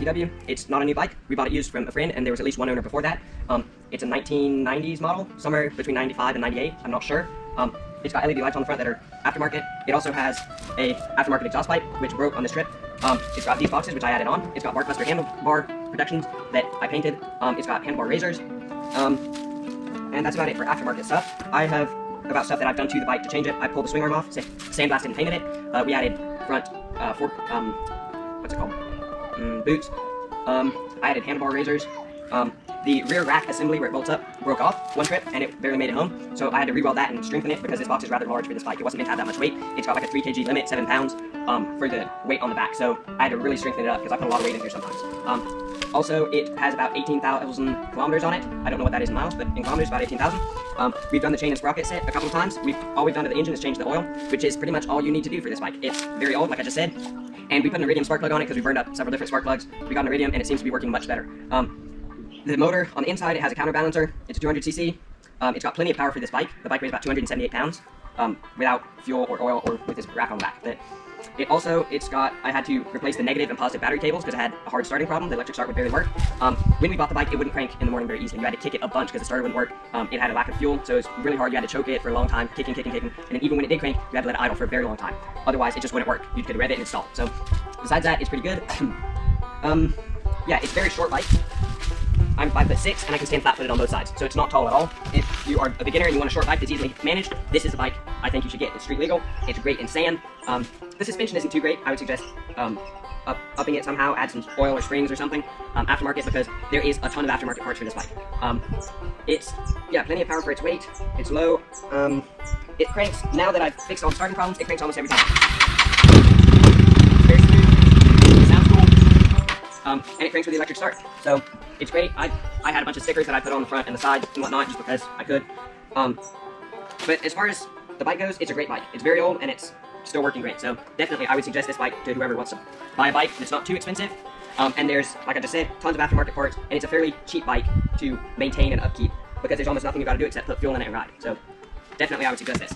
VW. It's not a new bike. We bought it used from a friend, and there was at least one owner before that. It's a 1990s model, somewhere between 95 and 98. I'm not sure. It's got LED lights on the front that are aftermarket. It also has a aftermarket exhaust pipe, which broke on this trip. It's got these boxes, which I added on. It's got Barkbuster handlebar protections that I painted. It's got handlebar razors. And that's about it for aftermarket stuff. I have about stuff that I've done to the bike to change it. I pulled the swing arm off, sandblasted and painted it. We added front fork, what's it called? Boots. I added handlebar razors. The rear rack assembly where it bolts up broke off one trip and it barely made it home, so I had to re-weld that and strengthen it because this box is rather large for this bike. It wasn't meant to have that much weight. It's got like a 3 kg limit, 7 pounds for the weight on the back, so I had to really strengthen it up because I put a lot of weight in here sometimes. Also, it has about 18,000 kilometers on it. I don't know what that is in miles, but in kilometers, about 18,000. We've done the chain and sprocket set a couple of times. All we've done to the engine is change the oil, which is pretty much all you need to do for this bike. It's very old, like I just said, and we put an iridium spark plug on it because we burned up several different spark plugs. We got an iridium, and it seems to be working much better. The motor on the inside, it has a counterbalancer. It's a 200cc. It's got plenty of power for this bike. The bike weighs about 278 pounds without fuel or oil or with this rack on the back. I had to replace the negative and positive battery cables because I had a hard starting problem. The electric start would barely work. When we bought the bike, it wouldn't crank in the morning very easily. You had to kick it a bunch because the starter wouldn't work. It had a lack of fuel, so it was really hard. You had to choke it for a long time, kicking. And then even when it did crank, you had to let it idle for a very long time. Otherwise, it just wouldn't work. You could rev it and install it. So besides that, it's pretty good. Yeah, it's a very short bike. I'm 5'6" and I can stand flat-footed on both sides, so it's not tall at all. If you are a beginner and you want a short bike that's easily managed, this is the bike I think you should get. It's street legal, it's great in sand. The suspension isn't too great. I would suggest upping it somehow, add some oil or springs or something, aftermarket, because there is a ton of aftermarket parts for this bike. It's plenty of power for its weight. It's low. It cranks, now that I've fixed all the starting problems, it cranks almost every time. It's very smooth, it sounds cool, and it cranks with the electric start. So it's great. I had a bunch of stickers that I put on the front and the sides and whatnot just because I could. But as far as the bike goes, it's a great bike. It's very old and it's still working great. So definitely I would suggest this bike to whoever wants to buy a bike that's not too expensive. And there's, like I just said, tons of aftermarket parts, and it's a fairly cheap bike to maintain and upkeep because there's almost nothing you gotta do except put fuel in it and ride. So definitely I would suggest this.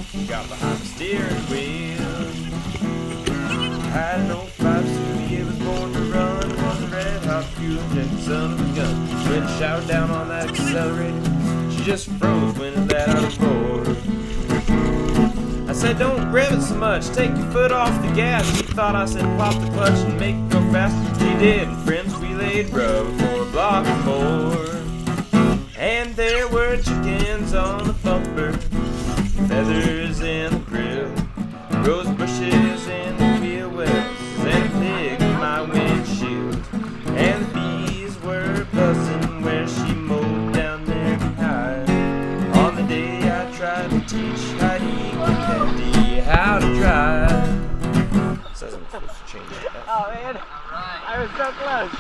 He got behind the steering wheel. Had an old 5 it was born to run. It was a red hot fuel injected son of a gun. When it shouted down on that accelerator, she just froze when it let out a roar. I said, don't rev it so much, take your foot off the gas. He thought I said pop the clutch and make it go fast. He did, and friends, we laid rubber for a block or more. And there were chickens on the bumper, feathers in the grill, rose bushes in the wheel wells, and a pig in my windshield. And the bees were buzzing where she mowed down there behind. On the day I tried to teach Heidi Candy how to drive. Says I'm supposed to change it. Oh man, I was so close.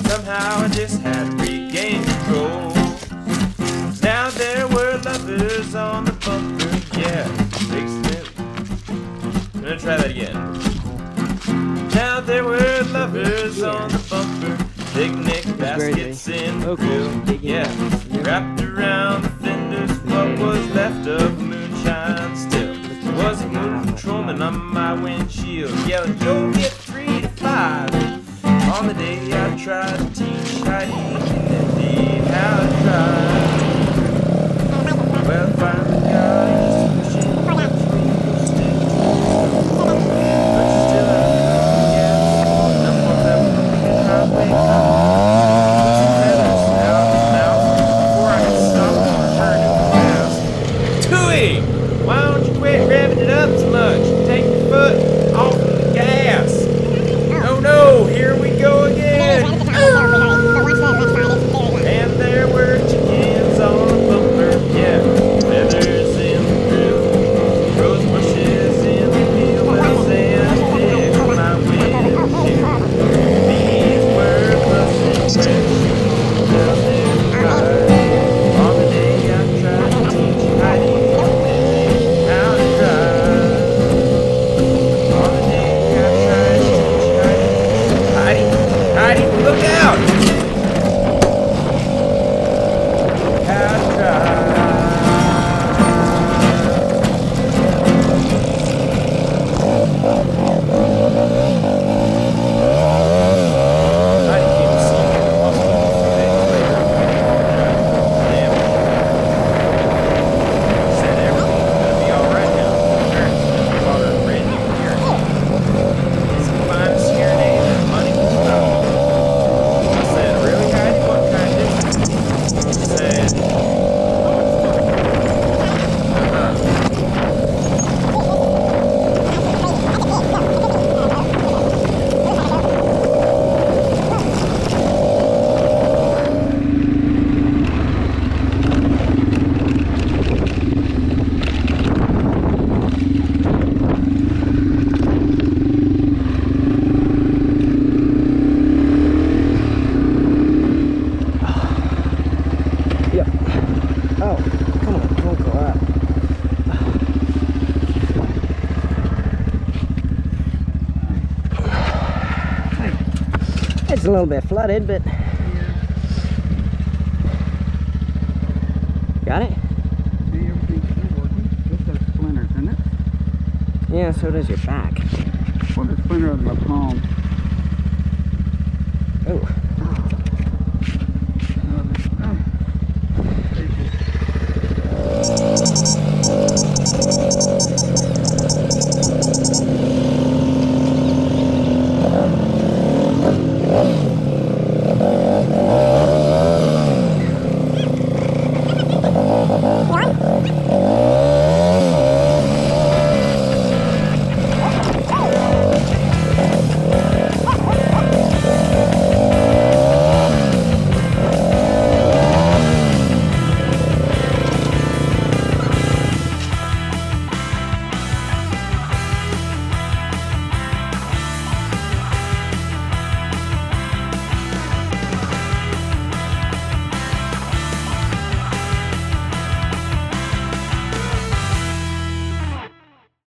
Somehow I just had to regain control. Now there were lovers on the bumper, yeah, big snip. I'm gonna try that again. Now there were lovers on the bumper, picnic baskets in the grill, yeah, wrapped around the fenders, what was left of moonshine still. Was a moon patrolman on my windshield, yelling, you'll get 3 to 5. On the day I tried to teach Heidi Candy how to drive. Well, finally got just pushing the control stick. But you still have to gas. I'm on that wicked highway. Put some feathers out of his mouth before I could stop him or turn him fast. Tooey! Why don't you quit revving it up so much? Take your foot off of the gas. Oh no, here we go again. And there were chickens on the bumper, yeah, feathers in the grill, rose bushes in the wheel wells, and a pig on my windshield. These were buzzing where she moved down there behind. On the day I tried to teach Heidi how to drive. On the day I tried to teach Heidi, Heidi, look out! How to drive. Heidi came to see me in the hospital a few days later. Damn. Said everything was gonna be alright now. Parents just bought her a brand new hearing aid. It's the finest hearing aid that money can buy. I said, really, Heidi? What kind is it? She said, Oh, come on, don't go up. It's a little bit flooded, but got it? See, everything's working. This has splinters in it. Yeah, so does your back. What a splinter of my palm. Oh.